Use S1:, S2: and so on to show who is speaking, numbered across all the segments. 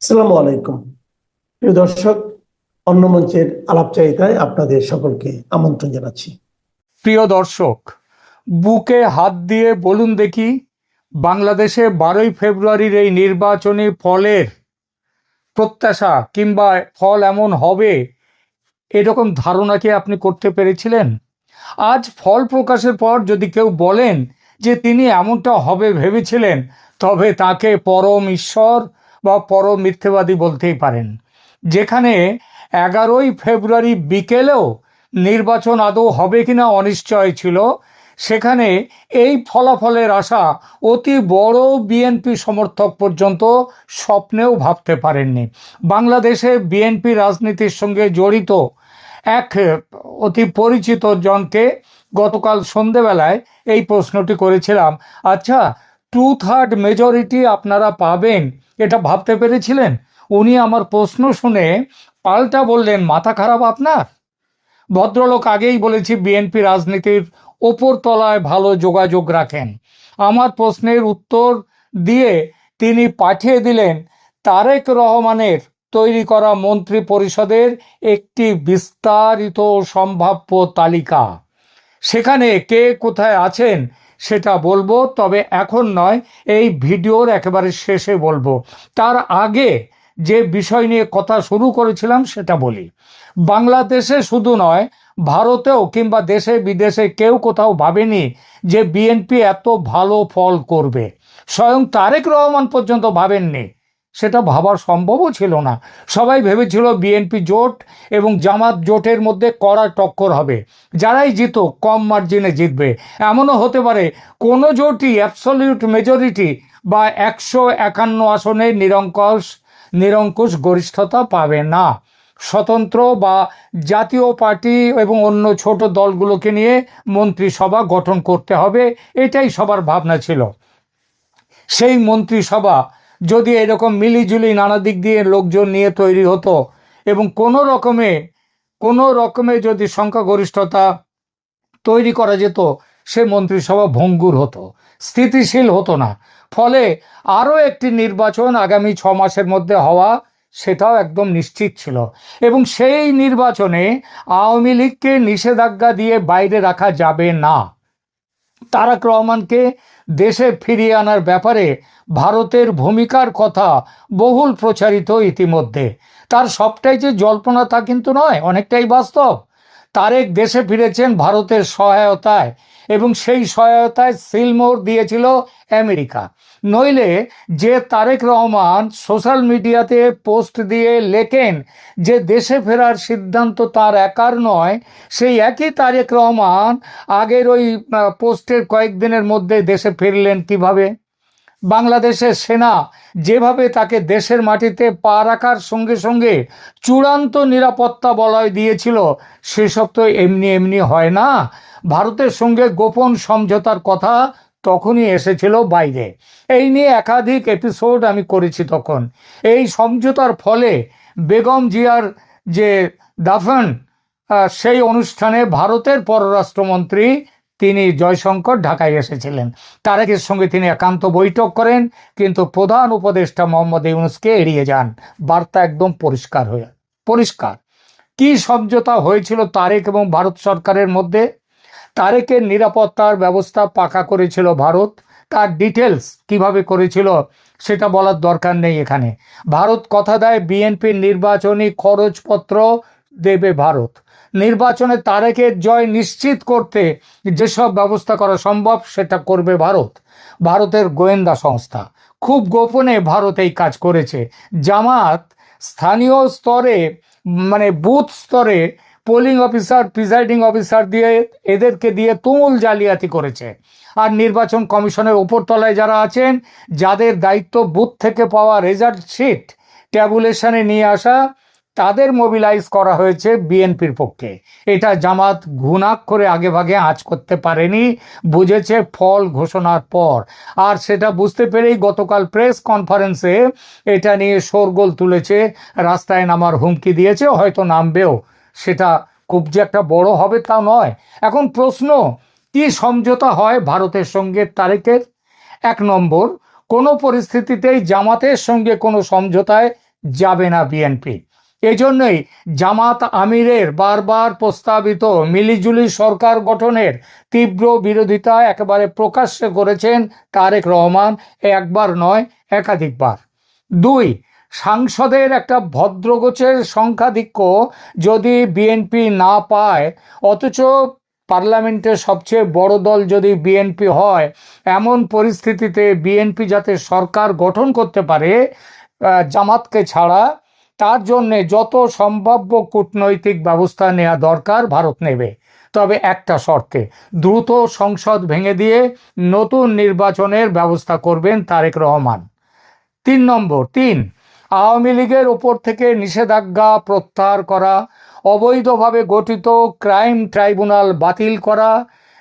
S1: আসসালামু আলাইকুম। প্রিয় দর্শক, অন্য মঞ্চের আলাপচারিতায় আপনাদের সকলকে আমন্ত্রণ জানাচ্ছি।
S2: প্রিয় দর্শক, বুকে হাত দিয়ে বলুন দেখি, বাংলাদেশে 12ই ফেব্রুয়ারির এই নির্বাচনী ফলের প্রত্যাশা কিংবা ফল এমন হবে এরকম ধারণা কি আপনি করতে পেরেছিলেন? আজ ফল প্রকাশের পর যদি কেউ বলেন যে তিনি এমনটা হবে ভেবেছিলেন, তবে তাকে পরম ঈশ্বর বা পরম মিথ্যেবাদী বলতেই পারেন। যেখানে 11ই ফেব্রুয়ারি বিকেলেও নির্বাচন আদৌ হবে কিনা অনিশ্চয় ছিল, সেখানে এই ফলাফলের আশা অতি বড় বিএনপি সমর্থক পর্যন্ত স্বপ্নেও ভাবতে পারেননি। বাংলাদেশে বিএনপি রাজনীতির সঙ্গে জড়িত এক অতি পরিচিত জনকে গতকাল সন্ধেবেলায় এই প্রশ্নটি করেছিলাম, আচ্ছা, 2/3 মেজরিটি আপনারা পাবেন এটা ভাবতে পেরেছিলেন? উনি আমার প্রশ্ন শুনে পাল্টা বললেন, মাথা খারাপ আপনার? ভদ্রলোক আগেই বলেছি বিএনপি রাজনীতির ওপর তলায় ভালো যোগাযোগ রাখেন। আমার প্রশ্নের উত্তর দিয়ে তিনি পাঠিয়ে দিলেন তারেক রহমানের তৈরি করা মন্ত্রী পরিষদের একটি বিস্তারিত সম্ভাব্য তালিকা। সেখানে কে কোথায় আছেন সেটা বলবো, তবে এখন নয়, এই ভিডিওর একেবারে শেষে বলবো। তার আগে যে বিষয় নিয়ে কথা শুরু করেছিলাম সেটা বলি। বাংলাদেশে শুধু নয়, ভারতেও কিংবা দেশে বিদেশে কেউ কোথাও ভাবেনি যে বিএনপি এত ভালো ফল করবে। স্বয়ং তারেক রহমান পর্যন্ত ভাবেননি, সেটা ভাবার সম্ভবও ছিল না। সবাই ভেবেছিল বিএনপি জোট এবং জামাত জোটের মধ্যে কড়া টক্কর হবে, যারাই জিতুক কম মার্জিনে জিতবে। এমনও হতে পারে কোনো জোটই অ্যাবসলিউট মেজরিটি বা 151 আসনে নিরঙ্কুশ গরিষ্ঠতা পাবে না। স্বতন্ত্র বা জাতীয় পার্টি এবং অন্য ছোট দলগুলোকে নিয়ে মন্ত্রিসভা গঠন করতে হবে, এটাই সবার ভাবনা ছিল। সেই মন্ত্রিসভা যদি এরকম মিলিজুলি নানা দিক দিয়ে লোকজন নিয়ে তৈরি হতো এবং কোনো রকমে যদি সংখ্যাগরিষ্ঠতা তৈরি করা যেত, সে মন্ত্রিসভা ভঙ্গুর হতো, স্থিতিশীল হতো না। ফলে আরও একটি নির্বাচন আগামী 6 মাসের মধ্যে হওয়া, সেটাও একদম নিশ্চিত ছিল। এবং সেই নির্বাচনে আওয়ামী লীগকে নিষেধাজ্ঞা দিয়ে বাইরে রাখা যাবে না। তারেক রহমানকে দেশে ফিরিয়ে আনার ব্যাপারে ভারতের ভূমিকার কথা বহুল প্রচারিত ইতিমধ্যে। তার সবটাই যে জল্পনা তা কিন্তু নয়, অনেকটাই বাস্তব। তারেক দেশে ফিরেছেন ভারতের সহায়তায়, এবং সেই সহায়তায় সিলমোহর দিয়েছিল আমেরিকা। নইলে যে তারেক রহমান সোশ্যাল মিডিয়াতে পোস্ট দিয়ে লেখেন যে দেশে ফেরার সিদ্ধান্ত তার একার নয়, সেই একই তারেক রহমান আগের ওই পোস্টের কয়েকদিনের মধ্যে দেশে ফিরলেন কিভাবে? বাংলাদেশের সেনা যেভাবে তাকে দেশের মাটিতে পা রাখার সঙ্গে সঙ্গে চূড়ান্ত নিরাপত্তা বলয় দিয়েছিল, সেসব তো এমনি এমনি হয় না। ভারতের সঙ্গে গোপন সমঝোতার কথা তখনই এসেছিল বাইরে। এই নিয়ে একাধিক এপিসোড আমি করেছি তখন। এই সমঝোতার ফলে বেগম জিয়ার যে দাফন, সেই অনুষ্ঠানে ভারতের পররাষ্ট্রমন্ত্রী তিনি জয়শঙ্কর ঢাকায় এসেছিলেন। তারেকের সঙ্গে তিনি একান্ত বৈঠক করেন, কিন্তু প্রধান উপদেষ্টা মোহাম্মদ ইউনূসকে এড়িয়ে যান। বার্তা একদম পরিষ্কার। কি সমঝোতা হয়েছিল তারেক এবং ভারত সরকারের মধ্যে? তারেকের নিরাপত্তার ব্যবস্থা পাকা করেছিল ভারত। তার ডিটেলস কিভাবে করেছিল সেটা বলার দরকার নেই এখানে। ভারত কথা দেয় বিএনপির নির্বাচনী খরচপত্র দেবে ভারত। নির্বাচনে তারেকের জয় নিশ্চিত করতে যেসব ব্যবস্থা করা সম্ভব সেটা করবে ভারত। ভারতের গোয়েন্দা সংস্থা খুব গোপনে ভারত এই কাজ করেছে। জামাত স্থানীয় স্তরে, মানে বুথ স্তরে পোলিং অফিসার, প্রিজাইডিং অফিসার দিয়ে এদেরকে দিয়ে তুমুল জালিয়াতি করেছে। আর নির্বাচন কমিশনের উপরতলায় যারা আছেন, যাদের দায়িত্ব বুথ থেকে পাওয়া রেজাল্ট শিট ট্যাবুলেশনে নিয়ে আসা, তাদের মোবিলাইজ করা হয়েছে বিএনপির পক্ষে। এটা জামাত ঘুণাক্ষরে আগে ভাগে আঁচ করতে পারেনি, বুঝেছে ফল ঘোষণার পর। আর সেটা বুঝতে পেরেই গতকাল প্রেস কনফারেন্সে এটা নিয়ে শোরগোল তুলেছে, রাস্তায় নামার হুমকি দিয়েছে, হয়তো নামবেও। সেটা খুব যে একটা বড় হবে তা নয়। এখন প্রশ্ন, কি সমঝোতা হয় ভারতের সঙ্গে তারেকের? 1 নম্বর, কোনো পরিস্থিতিতেই জামাতের সঙ্গে কোনো সমঝোতায় যাবে না বিএনপি। এজন্যই জামাত আমিরের বারবার প্রস্তাবিত মিলিজুলি সরকার গঠনের তীব্র বিরোধিতা একেবারে প্রকাশ্যে করেছেন তারেক রহমান, একবার নয় একাধিকবার। 2, সাংসদের একটা ভদ্রগোছের সংখ্যাধিক্য যদি বিএনপি না পায়, অথচ পার্লামেন্টের সবচেয়ে বড় দল যদি বিএনপি হয়, এমন পরিস্থিতিতে বিএনপি যাতে সরকার গঠন করতে পারে জামাতকে ছাড়া, তার জন্যে যত সম্ভাব্য কূটনৈতিক ব্যবস্থা নেওয়া দরকার ভারত নেবে, তবে একটা শর্তে, দ্রুত সংসদ ভেঙে দিয়ে নতুন নির্বাচনের ব্যবস্থা করবেন তারেক রহমান। 3, আওয়ামী লীগের ওপর থেকে নিষেধাজ্ঞা প্রত্যাহার করা, অবৈধভাবে গঠিত ক্রাইম ট্রাইব্যুনাল বাতিল করা,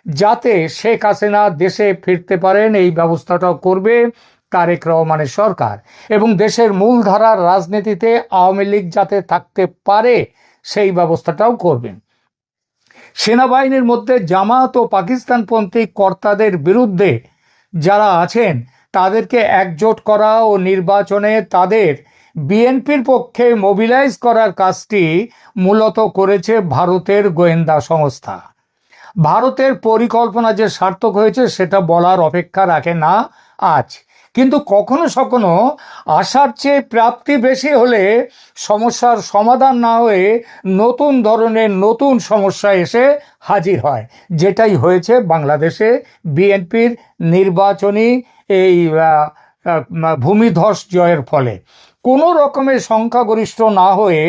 S2: যাতে শেখ হাসিনা দেশে ফিরতে পারেন, এই ব্যবস্থাটাও করবে তারেক রহমানের সরকার। এবং দেশের মূলধারার রাজনীতিতে আওয়ামী লীগ যাতে থাকতে পারে, সেই ব্যবস্থাটাও করবেন। সেনাবাহিনীর মধ্যে জামাত ও পাকিস্তানপন্থী কর্তাদের বিরুদ্ধে যারা আছেন তাদেরকে একজোট করা ও নির্বাচনে তাদের বিএনপির পক্ষে মোবিলাইজ করার কাজটি মূলত করেছে ভারতের গোয়েন্দা সংস্থা। ভারতের পরিকল্পনা যে সার্থক হয়েছে সেটা বলার অপেক্ষা রাখে না আজ, কিন্তু কখনো কখনো আশার চেয়ে প্রাপ্তি বেশি হলে সমস্যার সমাধান না হয়ে নতুন ধরনের নতুন সমস্যা এসে হাজির হয়, যেটাই হয়েছে বাংলাদেশে বিএনপির নির্বাচনী এই ভূমিধস জয়ের ফলে। কোনো রকমের সংখ্যাগরিষ্ঠ না হয়ে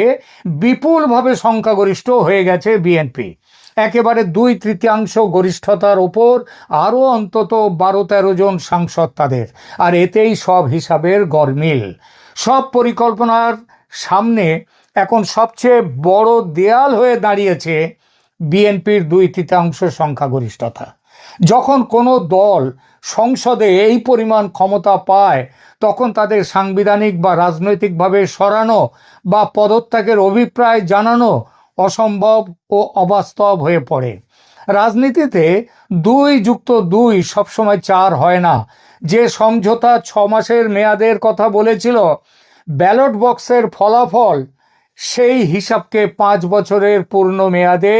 S2: বিপুলভাবে সংখ্যাগরিষ্ঠ হয়ে গেছে বিএনপি, একেবারে 2/3 গরিষ্ঠতার ওপর আরও অন্তত 12-13 জন সাংসদ তাদের, আর এতেই সব হিসাবের গরমিল। সব পরিকল্পনার সামনে এখন সবচেয়ে বড় দেয়াল হয়ে দাঁড়িয়েছে বিএনপির 2/3 সংখ্যাগরিষ্ঠতা। যখন কোনো দল সংসদে এই পরিমাণ ক্ষমতা পায়, তখন তাদের সাংবিধানিক বা রাজনৈতিকভাবে সরানো বা পদত্যাগের অভিপ্রায় জানানো অসম্ভব ও অবাস্তব হয়ে পড়ে। রাজনীতিতে 2+2 সবসময় 4 হয় না। যে সমঝোতা 6 মাসের মেয়াদের কথা বলেছিল, ব্যালট বক্সের ফলাফল সেই হিসাবকে 5 বছরের পূর্ণ মেয়াদে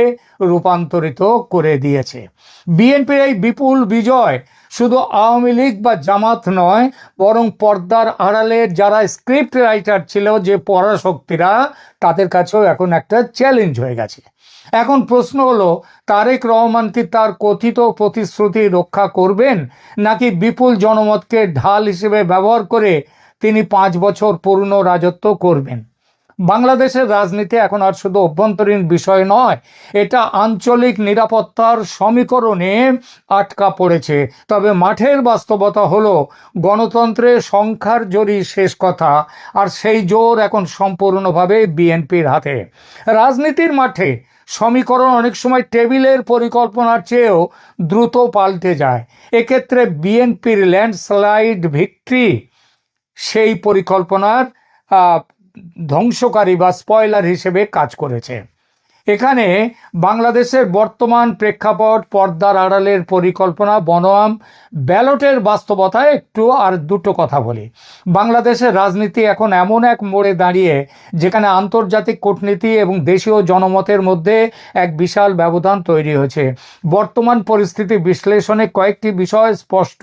S2: রূপান্তরিত করে দিয়েছে। বিএনপির এই বিপুল বিজয় শুধু আওয়ামী লীগ বা জামাত নয়, বরং পর্দার আড়ালের যারা স্ক্রিপ্ট রাইটার ছিল, যে পরাশক্তিরা, তাদের কাছেও এখন একটা চ্যালেঞ্জ হয়ে গেছে। এখন প্রশ্ন হলো, তারেক রহমান কি তার কথিত প্রতিশ্রুতি রক্ষা করবেন, নাকি বিপুল জনমতকে ঢাল হিসেবে ব্যবহার করে তিনি 5 বছর পূর্ণ রাজত্ব করবেন? বাংলাদেশের রাজনীতি এখন আর শুধু অভ্যন্তরীণ বিষয় নয়, এটা আঞ্চলিক নিরাপত্তার সমীকরণে আটকা পড়েছে। তবে মাঠের বাস্তবতা হলো, গণতন্ত্রের সংখ্যার জোরই শেষ কথা, আর সেই জোর এখন সম্পূর্ণভাবে বিএনপির হাতে। রাজনীতির মাঠে সমীকরণ অনেক সময় টেবিলের পরিকল্পনার চেয়েও দ্রুত পাল্টে যায়। এক্ষেত্রে বিএনপির ল্যান্ডস্লাইড ভিক্টরি সেই পরিকল্পনার ধ্বংসকারী বা স্পয়লার হিসেবে কাজ করেছে। এখানে বাংলাদেশের বর্তমান প্রেক্ষাপট, পর্দার আড়ালের পরিকল্পনা বনাম ব্যালটের বাস্তবতায় একটু আর দুটো কথা বলি। বাংলাদেশের রাজনীতি এখন এমন এক মোড়ে দাঁড়িয়ে যেখানে আন্তর্জাতিক কূটনীতি এবং দেশীয় জনমতের মধ্যে এক বিশাল ব্যবধান তৈরি হয়েছে। বর্তমান পরিস্থিতি বিশ্লেষণে কয়েকটি বিষয় স্পষ্ট।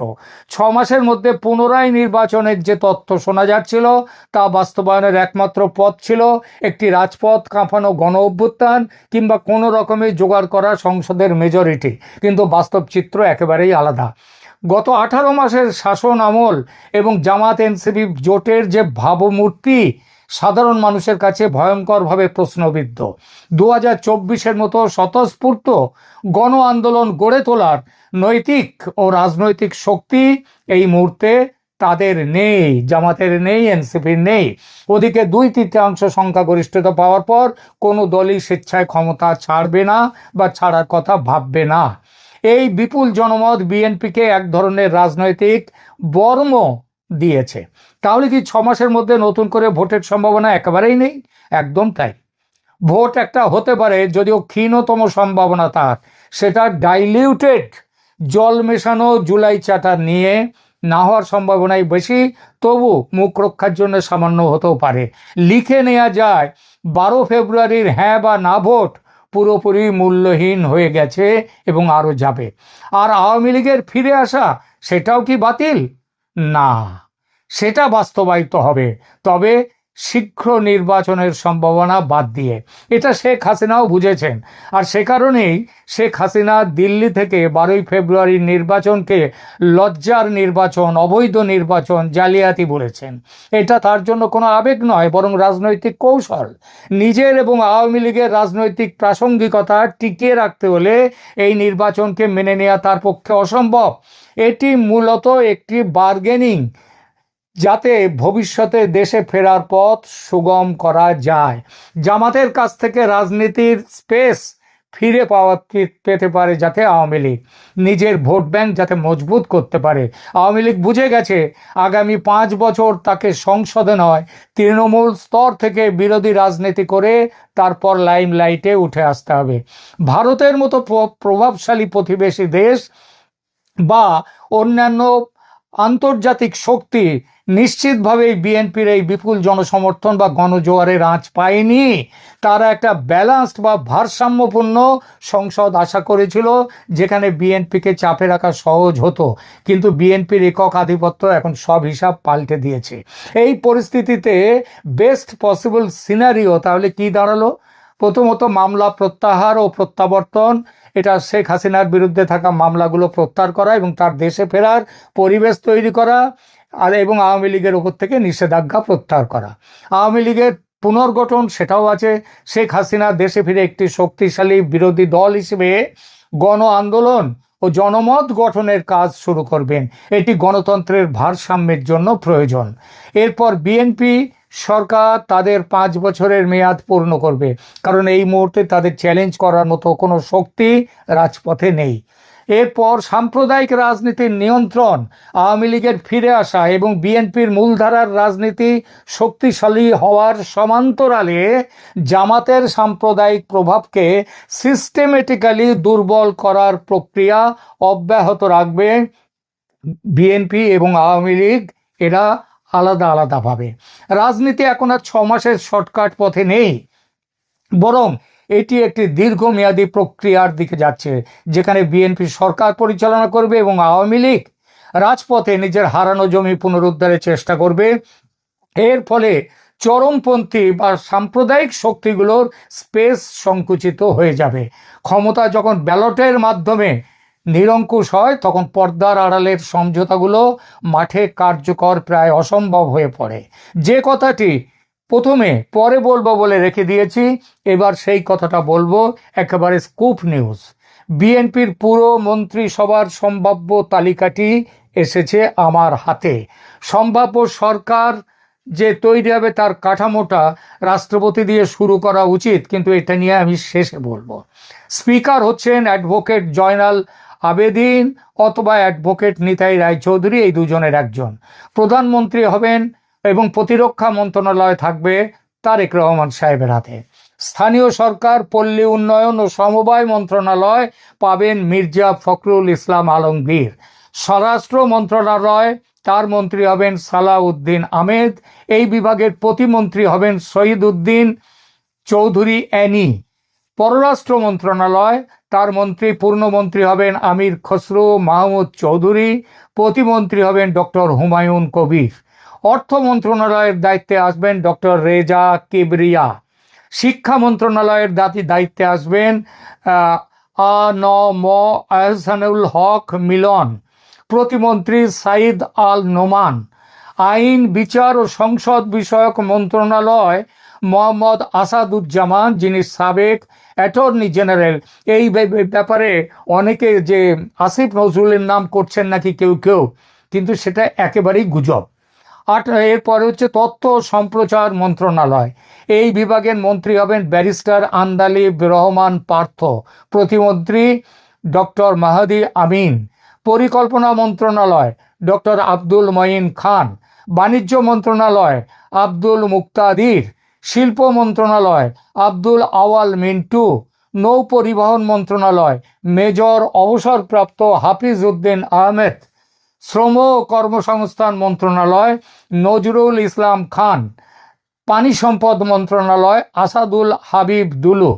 S2: 6 মাসের মধ্যে পুনরায় নির্বাচনের যে তথ্য শোনা যাচ্ছিল, তা বাস্তবায়নের একমাত্র পথ ছিল একটি রাজপথ কাঁপানো গণ অভ্যুত্থান কিংবা কোনো রকমে জোগাড় করা সংসদের মেজরিটি। কিন্তু বাস্তব চিত্র একেবারেই আলাদা। গত 18 মাসের শাসন আমল এবং জামাত এনসিপি জোটের যে ভাবমূর্তি সাধারণ মানুষের কাছে ভয়ঙ্করভাবে প্রশ্নবিদ্ধ। 2024-এর মতো স্বতঃস্ফূর্ত গণ আন্দোলন গড়ে তোলার নৈতিক ও রাজনৈতিক শক্তি এই মুহূর্তে তাদের নেই, জামাতের নেই, এনসিপির নেই। ওদিকে 2/3 সংখ্যাগরিষ্ঠতা পাওয়ার পর কোনো দলই স্বেচ্ছায় ক্ষমতা ছাড়বে না বা ছাড়ার কথা ভাববে না। এই বিপুল জনমত বিএনপিকে এক ধরনের রাজনৈতিক বর্ম দিয়েছে। তাহলে কি 6 মাসের মধ্যে নতুন করে ভোটের সম্ভাবনা একেবারেই নেই? একদম তাই। ভোট একটা হতে পারে, যদিও ক্ষীণতম সম্ভাবনা তার। সেটা ডাইলিউটেড, জল মেশানো জুলাই চার্টার নিয়ে না হওয়ার সম্ভাবনাই বেশি, তবু মুখ রক্ষার জন্য সামান্য হতেও পারে। লিখে নেওয়া যায় 12 ফেব্রুয়ারির হ্যাঁ বা না ভোট পুরোপুরি মূল্যহীন হয়ে গেছে এবং আরও যাবে। আর আওয়ামী লীগের ফিরে আসা, সেটাও কি বাতিল? না, সেটা বাস্তবায়িত হবে, তবে শীঘ্র নির্বাচনের সম্ভাবনা বাদ দিয়ে। এটা শেখ হাসিনাও বুঝেছেন, আর সে কারণেই শেখ হাসিনা দিল্লি থেকে 12 ফেব্রুয়ারির নির্বাচনকে লজ্জার নির্বাচন, অবৈধ নির্বাচন, জালিয়াতি বলেছেন। এটা তার জন্য কোনো আবেগ নয়, বরং রাজনৈতিক কৌশল। নিজের এবং আওয়ামী লীগের রাজনৈতিক প্রাসঙ্গিকতা টিকিয়ে রাখতে হলে এই নির্বাচনকে মেনে নেওয়া তার পক্ষে অসম্ভব। এটি মূলত একটি বার্গেনিং, যাতে ভবিষ্যতে দেশে ফেরার পথ সুগম করা যায়। জামাতের কাছ থেকে রাজনীতির স্পেস ফিরে পেতে পারে যাতে আওয়ামী লীগ নিজের ভোট ব্যাংক যাতে মজবুত করতে পারে। আওয়ামী লীগ বুঝে গেছে আগামী 5 বছর তাকে সংসদে নয়, তৃণমূল স্তর থেকে বিরোধী রাজনীতি করে তারপর লাইমলাইটে উঠে আসতে হবে। ভারতের মতো প্রভাবশালী প্রতিবেশী দেশ বা অন্যান্য আন্তর্জাতিক শক্তি নিশ্চিতভাবেই বিএনপির এই বিপুল জনসমর্থন বা গণজোয়ারের আঁচ পায়নি। তারা একটা ব্যালান্সড বা ভারসাম্যপূর্ণ সংসদ আশা করেছিল, যেখানে বিএনপিকে চাপে রাখা সহজ হতো, কিন্তু বিএনপির একক আধিপত্য এখন সব হিসাব পাল্টে দিয়েছে। এই পরিস্থিতিতে বেস্ট পসিবল সিনারিও তাহলে কি দাঁড়ালো? প্রথমত মামলা প্রত্যাহার ও প্রত্যাবর্তন, এটা শেখ হাসিনার বিরুদ্ধে থাকা মামলাগুলো প্রত্যাহার করা এবং তার দেশে ফেরার পরিবেশ তৈরি করা, আর এবং আওয়ামী লীগের ওপর থেকে নিষেধাজ্ঞা প্রত্যাহার করা। আওয়ামী লীগের পুনর্গঠন, সেটাও আছে। শেখ হাসিনা দেশে ফিরে একটি শক্তিশালী বিরোধী দল হিসেবে গণ আন্দোলন ও জনমত গঠনের কাজ শুরু করবেন। এটি গণতন্ত্রের ভারসাম্যের জন্য প্রয়োজন। এরপর বিএনপি সরকার তাদের 5 বছরের মেয়াদ পূর্ণ করবে, কারণ এই মুহূর্তে তাদের চ্যালেঞ্জ করার মতো কোনো শক্তি রাজপথে নেই। এরপর সাম্প্রদায়িক রাজনীতির নিয়ন্ত্রণ, আওয়ামী লীগের ফিরে আসা এবং বিএনপির মূলধারার রাজনীতি শক্তিশালী হওয়ার সমান্তরালে জামাতের সাম্প্রদায়িক প্রভাবকে সিস্টেমেটিক্যালি দুর্বল করার প্রক্রিয়া অব্যাহত রাখবে বিএনপি এবং আওয়ামী লীগ। এরা আলাদা আলাদাভাবে। রাজনীতি এখন আর 6 মাসের শর্টকাট পথে নেই, বরং এটি একটি দীর্ঘমেয়াদী প্রক্রিয়ার দিকে যাচ্ছে, যেখানে বিএনপি সরকার পরিচালনা করবে এবং আওয়ামী লীগ রাজপথে নিজের হারানো জমি পুনরুদ্ধারের চেষ্টা করবে। এর ফলে চরমপন্থী বা সাম্প্রদায়িক শক্তিগুলোর স্পেস সংকুচিত হয়ে যাবে। ক্ষমতা যখন ব্যালটের মাধ্যমে নিরঙ্কুশ হয়, তখন পর্দার আড়ালের সমঝোতাগুলো মাঠে কার্যকর প্রায় অসম্ভব হয়ে পড়ে। যে কথাটি প্রথমে পরে বলবো বলে রেখে দিয়েছি, এবার সেই কথাটা বলবো, একেবারে স্কুপ নিউজ। বিএনপির পুরো মন্ত্রিসভার সম্ভাব্য তালিকাটি এসেছে আমার হাতে। সম্ভাব্য সরকার যে তৈরি হবে তার কাঠামোটা রাষ্ট্রপতি দিয়ে শুরু করা উচিত, কিন্তু এটা নিয়ে আমি শেষে বলবো। স্পিকার হচ্ছেন অ্যাডভোকেট জয়নাল আবেদিন অথবা অ্যাডভোকেট নিতাই রায়চৌধুরী, এই দুজনের একজন। প্রধানমন্ত্রী হবেন এবং প্রতিরক্ষা মন্ত্রণালয় থাকবে তারেক রহমান সাহেবের হাতে। স্থানীয় সরকার, পল্লী উন্নয়ন ও সমবায় মন্ত্রণালয় পাবেন মির্জা ফখরুল ইসলাম আলমগীর। স্বরাষ্ট্র মন্ত্রণালয়, তার মন্ত্রী হবেন সালাউদ্দিন আহমেদ। এই বিভাগের প্রতিমন্ত্রী হবেন শহীদ উদ্দিন চৌধুরী অ্যানি। পররাষ্ট্র মন্ত্রণালয়, তার পূর্ণমন্ত্রী হবেন আমির খসরু মাহমুদ চৌধুরী। প্রতিমন্ত্রী হবেন ডক্টর হুমায়ুন কবির। অর্থ মন্ত্রণালয়ের দায়িত্বে আসবেন ডক্টর রেজা কিবরিয়া। শিক্ষা মন্ত্রণালয়ের দায়িত্বে আসবেন আ.ন.ম আহসানুল হক মিলন। প্রতিমন্ত্রী সাইদ আল নোমান। আইন, বিচার ও সংসদ বিষয়ক মন্ত্রণালয় মোহাম্মদ আসাদুজ্জামান, যিনি সাবেক অ্যাটর্নি জেনারেল। এই ব্যাপারে অনেকে যে আসিফ নজরুলের নাম করছেন নাকি কেউ কেউ, কিন্তু সেটা একেবারেই গুজব। এরপরে হচ্ছে তথ্য সম্প্রচার মন্ত্রণালয়। এই বিভাগের মন্ত্রী হবেন ব্যারিস্টার আন্দালিব রহমান পার্থ। প্রতিমন্ত্রী ডক্টর মাহাদি আমিন। পরিকল্পনা মন্ত্রণালয় ডক্টর আব্দুল মঈন খান। বাণিজ্য মন্ত্রণালয় আব্দুল মুক্তাদির। শিল্প মন্ত্রণালয় আব্দুল আওয়াল মিন্টু। নৌ পরিবহন মন্ত্রণালয় মেজর অবসরপ্রাপ্ত হাফিজ উদ্দিন আহমেদ। শ্রম ও কর্মসংস্থান মন্ত্রণালয় নজরুল ইসলাম খান, পানি সম্পদ মন্ত্রণালয় আসাদুল হাবিব দুলু,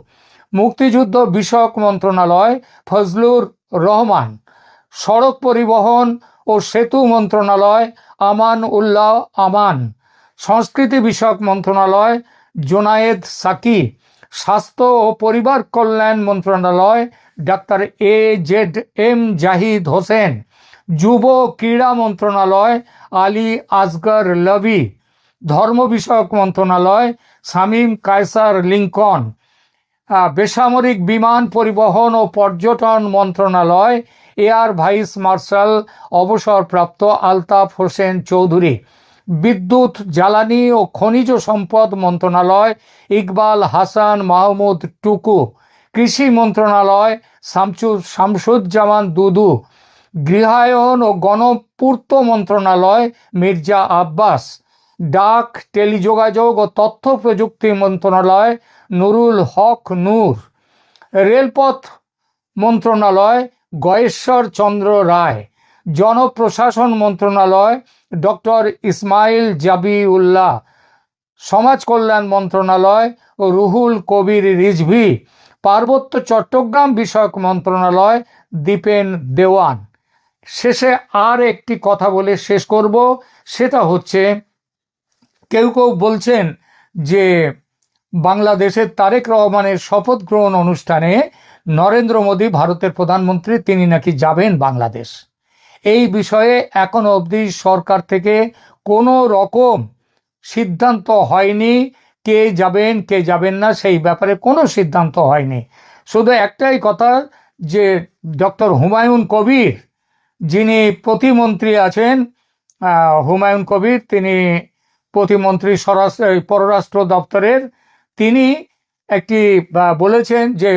S2: মুক্তিযুদ্ধ বিষয়ক মন্ত্রণালয় ফজলুর রহমান, সড়ক পরিবহন ও সেতু মন্ত্রণালয় আমান উল্লাহ আমান, সংস্কৃতি বিষয়ক মন্ত্রণালয় জোনায়েদ সাকি, স্বাস্থ্য ও পরিবার কল্যাণ মন্ত্রণালয় ডাক্তার AZM জাহিদ হোসেন, যুব ক্রীড়া মন্ত্রণালয় আলী আসগর লবি, ধর্ম বিষয়ক মন্ত্রণালয় শামীম কায়সার লিঙ্কন, বেসামরিক বিমান পরিবহন ও পর্যটন মন্ত্রণালয় এয়ার ভাইস মার্শাল অবসরপ্রাপ্ত আলতাফ হোসেন চৌধুরী, বিদ্যুৎ জ্বালানি ও খনিজ সম্পদ মন্ত্রণালয় ইকবাল হাসান মাহমুদ টুকু, কৃষি মন্ত্রণালয় শামসুজ্জামান দুদু, গৃহায়ন ও গণপূর্ত মন্ত্রণালয় মির্জা আব্বাস, ডাক টেলিযোগাযোগ ও তথ্য প্রযুক্তি মন্ত্রণালয় নুরুল হক নূর, রেলপথ মন্ত্রণালয় গয়েশ্বর চন্দ্র রায়, জনপ্রশাসন মন্ত্রণালয় ডক্টর ইসমাইল জাবিউল্লাহ, সমাজ কল্যাণ মন্ত্রণালয় রুহুল কবির রিজভী, পার্বত্য চট্টগ্রাম বিষয়ক মন্ত্রণালয় দীপেন দেওয়ান। শেষে আর একটি কথা বলে শেষ করব, সেটা হচ্ছে কেউ কেউ বলছেন যে বাংলাদেশের তারেক রহমানের শপথ গ্রহণ অনুষ্ঠানে নরেন্দ্র মোদী ভারতের প্রধানমন্ত্রী তিনি নাকি যাবেন বাংলাদেশ। এই বিষয়ে এখনো অবধি সরকার থেকে কোনো রকম সিদ্ধান্ত হয়নি, কে যাবেন কে যাবেন না সেই ব্যাপারে কোনো সিদ্ধান্ত হয়নি। শুধু একটাই কথা যে ডক্টর হুমায়ুন কবির যিনি প্রতিমন্ত্রী আছেন, হুমায়ুন কবির তিনি প্রতিমন্ত্রী পররাষ্ট্র দপ্তরের, তিনি একটি বলেছেন যে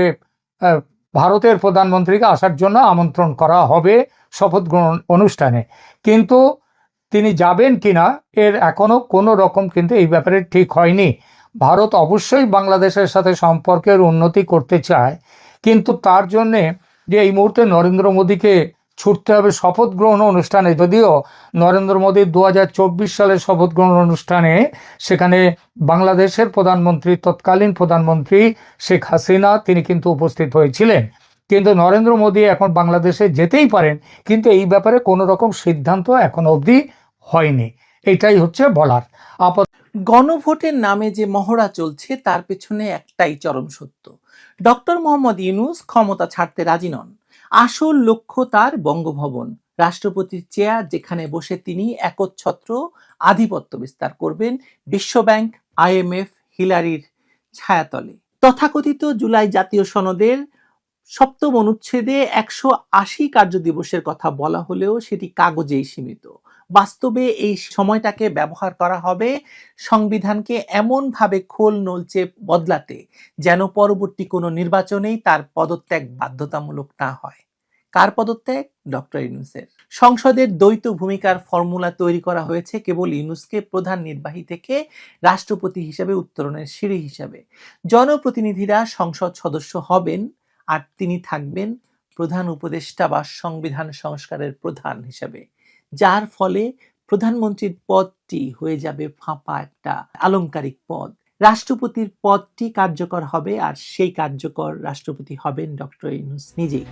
S2: ভারতের প্রধানমন্ত্রীকে আসার জন্য আমন্ত্রণ করা হবে শপথ গ্রহণ অনুষ্ঠানে, কিন্তু তিনি যাবেন কিনা এর এখনো কোনো রকম কিন্তু এই ব্যাপারে ঠিক হয়নি। ভারত অবশ্যই বাংলাদেশের সাথে সম্পর্কের উন্নতি করতে চায়, কিন্তু তার জন্যে যে এই মুহূর্তে নরেন্দ্র মোদীকে ছুটতে হবে শপথ গ্রহণ অনুষ্ঠানে, যদিও নরেন্দ্র মোদীর 2024 সালের শপথ গ্রহণ অনুষ্ঠানে সেখানে বাংলাদেশের প্রধানমন্ত্রী তৎকালীন প্রধানমন্ত্রী শেখ হাসিনা তিনি কিন্তু উপস্থিত হয়েছিলেন, কিন্তু নরেন্দ্র মোদী এখন বাংলাদেশে যেতেই পারেন, কিন্তু এই ব্যাপারে কোনো রকম সিদ্ধান্ত এখন অবধি হয়নি। এটাই হচ্ছে বলার।
S3: গণভোটের নামে যে মহড়া চলছে তার পেছনে একটাই চরম সত্য, ডক্টর মোহাম্মদ ইউনূস ক্ষমতা ছাড়তে রাজি নন। আসল লক্ষ্য তার বঙ্গভবন, রাষ্ট্রপতির চেয়ার, যেখানে বসে তিনি একচ্ছত্র আধিপত্য বিস্তার করবেন বিশ্বব্যাংক, IMF, হিলারির ছায়াতলে। তথাকথিত জুলাই জাতীয় সনদের 7ম অনুচ্ছেদে 180 কার্যদিবসের কথা বলা হলেও সেটি কাগজেই সীমিত। বাস্তবে এই সময়টাকে ব্যবহার করা হবে সংবিধানকে এমনভাবে খোল নলচে বদলাতে যেন পরবর্তী কোনো নির্বাচনেই তার পদত্যাগ বাধ্যতামূলক না হয়। কার পদত্যাগ? ডক্টর ইউনূসের। সংসদের দ্বৈত ভূমিকার ফর্মুলা তৈরি করা হয়েছে কেবল ইউনূসকে প্রধান নির্বাহী থেকে রাষ্ট্রপতি হিসেবে উত্তরণের সিঁড়ি হিসাবে। জনপ্রতিনিধিরা সংসদ সদস্য হবেন আর তিনি থাকবেন প্রধান উপদেষ্টা বা সংবিধান সংস্কারের প্রধান হিসেবে, যার ফলে প্রধানমন্ত্রীর পদটি হয়ে যাবে ফাঁপা একটা আলংকারিক পদ। রাষ্ট্রপতির পদটি কার্যকর হবে আর সেই কার্যকর রাষ্ট্রপতি হবেন ডক্টর ইউনূস নিজেই।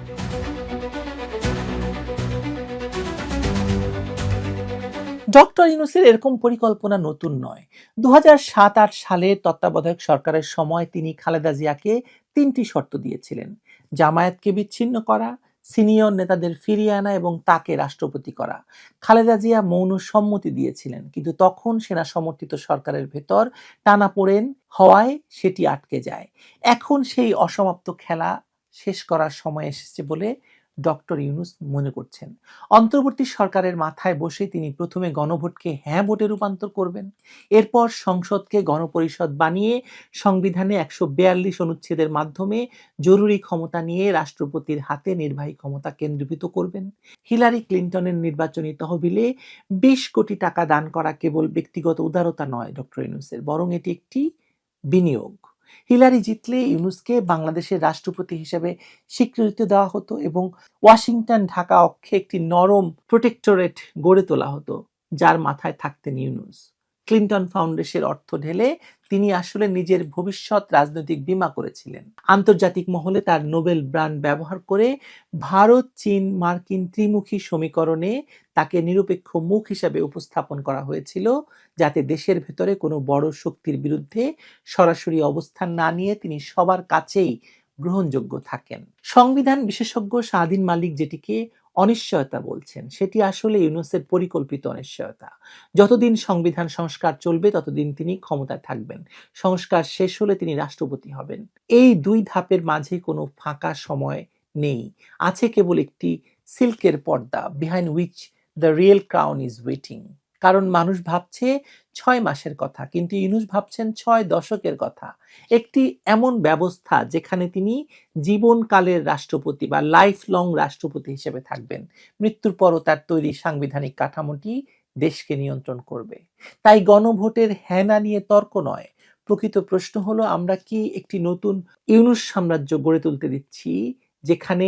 S3: ডক্টর ইউনূসের এরকম পরিকল্পনা নতুন নয়। 2007-8 সালের তত্ত্বাবধায়ক সরকারের সময় তিনি খালেদা জিয়াকে 3টি শর্ত দিয়েছিলেন: জামায়াতকে বিচ্ছিন্ন করা, সিনিয়র নেতাদের ফিরিয়ে আনা এবং তাকে রাষ্ট্রপতি করা। খালেদা জিয়া মৌন সম্মতি দিয়েছিলেন, কিন্তু তখন সেনা সমর্থিত সরকারের ভেতর টানাপোড়েন হওয়ায় সেটি আটকে যায়। এখন সেই অসমাপ্ত খেলা শেষ করার সময় এসেছে বলে ডক্টর ইউনূস মনে করছেন। অন্তর্বর্তী সরকারের মাথায় বসে তিনি প্রথমে গণভোটকে হ্যাঁ ভোটে রূপান্তর করবেন, এরপর সংসদকে গণপরিষদ বানিয়ে সংবিধানে 142 অনুচ্ছেদের মাধ্যমে জরুরি ক্ষমতা নিয়ে রাষ্ট্রপতির হাতে নির্বাহী ক্ষমতা কেন্দ্রীভূত করবেন। হিলারি ক্লিন্টনের নির্বাচনী তহবিলে 20 কোটি টাকা দান করা কেবল ব্যক্তিগত উদারতা নয় ডক্টর ইউনূসের, বরং এটি একটি বিনিয়োগ। হিলারি জিতলে ইউনূসকে বাংলাদেশের রাষ্ট্রপতি হিসেবে স্বীকৃতি দেওয়া হতো এবং ওয়াশিংটন ঢাকা অক্ষে একটি নরম প্রোটেক্টরেট গড়ে তোলা হতো, যার মাথায় থাকতেন ইউনূস। ক্লিন্টন ফাউন্ডেশনের অর্থ ঢেলে তিনি আসলে নিজের ভবিষ্যৎ রাজনৈতিক বীমা করেছিলেন। আন্তর্জাতিক মহলে তার নোবেল ব্র্যান্ড ব্যবহার করে ভারত, চীন, মার্কিন ত্রিমুখী সমীকরণে তাকে নিরপেক্ষ মুখ হিসাবে উপস্থাপন করা হয়েছিল, যাতে দেশের ভেতরে কোনো বড় শক্তির বিরুদ্ধে সরাসরি অবস্থান না নিয়ে তিনি সবার কাছেই গ্রহণযোগ্য থাকেন। সংবিধান বিশেষজ্ঞ শাহদিন মালিক যেটিকে অনিশ্চয়তা বলছেন, সেটি আসলে ইউনূসের পরিকল্পিত অনিশ্চয়তা। যতদিন সংবিধান সংস্কার চলবে ততদিন তিনি ক্ষমতায় থাকবেন, সংস্কার শেষ হলে তিনি রাষ্ট্রপতি হবেন। এই দুই ধাপের মাঝে কোনো ফাঁকা সময় নেই, আছে কেবল একটি সিল্কের পর্দা, behind which the real crown is waiting. কারণ মানুষ ভাবছে 6 মাসের কথা, কিন্তু ইউনূস ভাবছেন 6 দশকের কথা। একটি এমন ব্যবস্থা যেখানে তিনি জীবনকালের রাষ্ট্রপতি বা লাইফ লং রাষ্ট্রপতি হিসেবে থাকবেন। মৃত্যুর পরও তার তৈরি সাংবিধানিক কাঠামোটি দেশকে নিয়ন্ত্রণ করবে। তাই গণভোটের হ্যাঁ না নিয়ে তর্ক নয়, প্রকৃত প্রশ্ন হলো আমরা কি একটি নতুন ইউনূস সাম্রাজ্য গড়ে তুলতে দিচ্ছি, যেখানে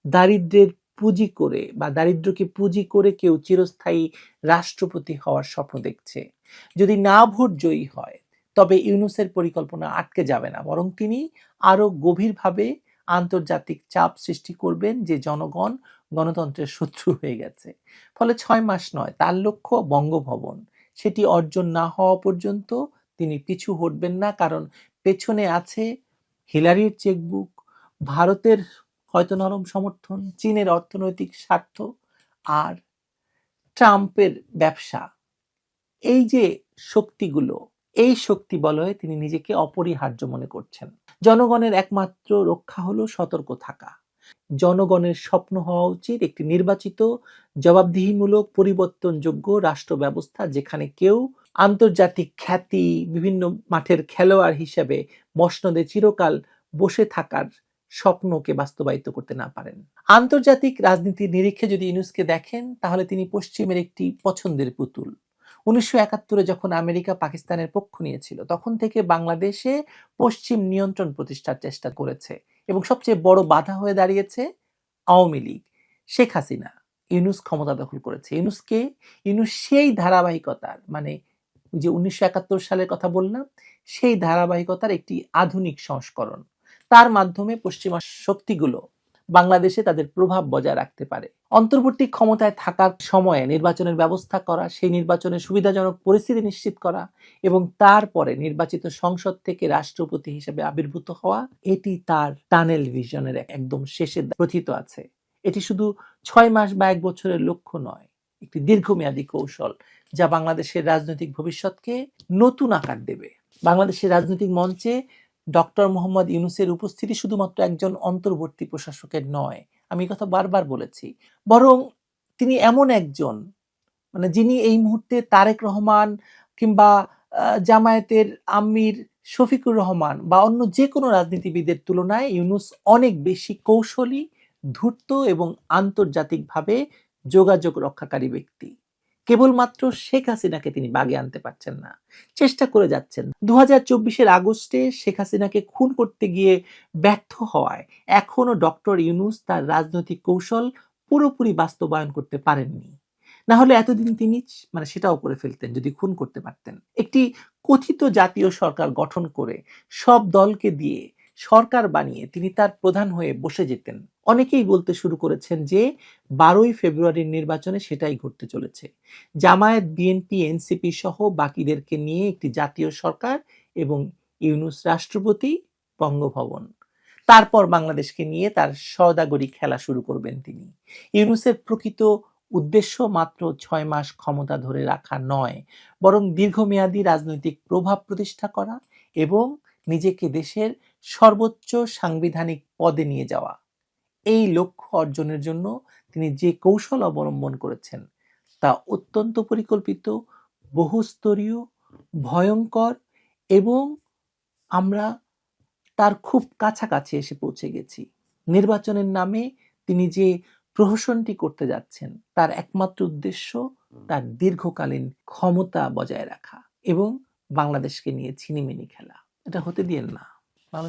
S3: দারিদ্র্যের পুঁজি করে বা দারিদ্র্যকে পুঁজি করে কেউ চিরস্থায়ী রাষ্ট্রপতি হওয়ার স্বপ্ন দেখছে। যদি না ভোট জয়ী হয় তবে ইউনূসের পরিকল্পনা আটকে যাবে না, বরং তিনি আরো গভীরভাবে আন্তর্জাতিক চাপ সৃষ্টি করবেন যে জনগণ গণতন্ত্রের শত্রু হয়ে গেছে। ফলে 6 মাস নয়, তার লক্ষ্য বঙ্গভবন। সেটি অর্জন না হওয়া পর্যন্ত তিনি পিছু হটবেন না, কারণ পেছনে আছে হিলারির চেকবুক, ভারতের হয়তো নরম সমর্থন, চীনের অর্থনৈতিক স্বার্থ আর ট্রাম্পের ব্যবসা। এই যে শক্তিগুলো, এই শক্তি বলয়ে তিনি নিজেকে অপরিহার্য মনে করছেন। জনগণের একমাত্র রক্ষা হলো সতর্ক থাকা। জনগণের স্বপ্ন হওয়া উচিত একটি নির্বাচিত, জবাবদিহিমূলক, পরিবর্তনযোগ্য রাষ্ট্র ব্যবস্থা, যেখানে কেউ আন্তর্জাতিক খ্যাতি, বিভিন্ন মাঠের খেলোয়াড় হিসেবে মসনদে চিরকাল বসে থাকার স্বপ্নকে বাস্তবায়িত করতে না পারেন। আন্তর্জাতিক রাজনীতির নিরীক্ষে যদি ইউনূসকে দেখেন, তাহলে তিনি পশ্চিমের একটি পছন্দের পুতুল। 1971-এ যখন আমেরিকা পাকিস্তানের পক্ষ নিয়েছিল, তখন থেকে বাংলাদেশে পশ্চিম নিয়ন্ত্রণ প্রতিষ্ঠার চেষ্টা করেছে এবং সবচেয়ে বড় বাধা হয়ে দাঁড়িয়েছে আওয়ামী লীগ, শেখ হাসিনা। ইউনূস ক্ষমতা দখল করেছে। ইউনূস সেই ধারাবাহিকতার, মানে যে 1971 সালের কথা বললাম, সেই ধারাবাহিকতার একটি আধুনিক সংস্করণ। তার মাধ্যমে পশ্চিমা শক্তিগুলো বাংলাদেশে তাদের প্রভাব বজায় রাখতে পারে। অন্তর্বর্তী ক্ষমতায় থাকার সময়ে নির্বাচনের ব্যবস্থা করা, সেই নির্বাচনের সুবিধাজনক পরিস্থিতি নিশ্চিত করা এবং তারপরে নির্বাচিত সংসদ থেকে রাষ্ট্রপতি হিসেবে আবির্ভূত হওয়া, এটি তার টানেল ভিশনের একদম শেষে প্রথিত আছে। এটি শুধু 6 মাস বা 1 বছরের লক্ষ্য নয়, একটি দীর্ঘমেয়াদী কৌশল যা বাংলাদেশের রাজনৈতিক ভবিষ্যৎকে নতুন আকার দেবে। বাংলাদেশের রাজনৈতিক মঞ্চে ডক্টর মোহাম্মদ ইউনূসের উপস্থিতি শুধুমাত্র একজন অন্তর্বর্তী প্রশাসকের নয়, আমি কথা বারবার বলেছি, বরং তিনি এমন একজন, মানে যিনি এই মুহূর্তে তারেক রহমান কিংবা জামায়াতের আমির শফিকুর রহমান বা অন্য যে কোনো রাজনীতিবিদের তুলনায় ইউনূস অনেক বেশি কৌশলী, ধূর্ত এবং আন্তর্জাতিকভাবে যোগাযোগ রক্ষাকারী ব্যক্তি। কেবলমাত্র শেখ হাসিনাকে তিনি বাগে আনতে পারছেন না, চেষ্টা করে যাচ্ছেন। 2024-এর আগস্টে শেখ হাসিনাকে খুন করতে গিয়ে ব্যর্থ হওয়ায় এখনো ডক্টর ইউনূস তার রাজনৈতিক কৌশল পুরোপুরি বাস্তবায়ন করতে পারেননি। না হলে এতদিন তিনি সেটাও করে ফেলতেন যদি খুন করতে পারতেন। একটি কথিত জাতীয় সরকার গঠন করে সব দলকে দিয়ে সরকার বানিয়ে তিনি তার প্রধান হয়ে বসে যেতেন। অনেকেই বলতে শুরু করেছেন যে 12ই ফেব্রুয়ারির নির্বাচনে সেটাই ঘটতে চলেছে। জামায়াত, বিএনপি, এনসিপি সহ বাকিদেরকে নিয়ে একটি জাতীয় সরকার এবং ইউনূস রাষ্ট্রপতি, বঙ্গভবন। তারপর বাংলাদেশকে নিয়ে তার সওদাগরি খেলা শুরু করবেন তিনি। ইউনূসের প্রকৃত উদ্দেশ্য মাত্র 6 মাস ক্ষমতা ধরে রাখা নয়, বরং দীর্ঘমেয়াদী রাজনৈতিক প্রভাব প্রতিষ্ঠা করা এবং নিজেকে দেশের সর্বোচ্চ সাংবিধানিক পদে নিয়ে যাওয়া। এই লক্ষ্য অর্জনের জন্য তিনি যে কৌশল অবলম্বন করেছেন তা অত্যন্ত পরিকল্পিত, বহুস্তরীয়, ভয়ঙ্কর এবং আমরা তার খুব কাছাকাছি এসে পৌঁছে গেছি। নির্বাচনের নামে তিনি যে প্রহসনটি করতে যাচ্ছেন তার একমাত্র উদ্দেশ্য তার দীর্ঘকালীন ক্ষমতা বজায় রাখা এবং বাংলাদেশকে নিয়ে ছিনিমিনি খেলা। এটা হতে দিয়েন না। ভালো থাকবেন।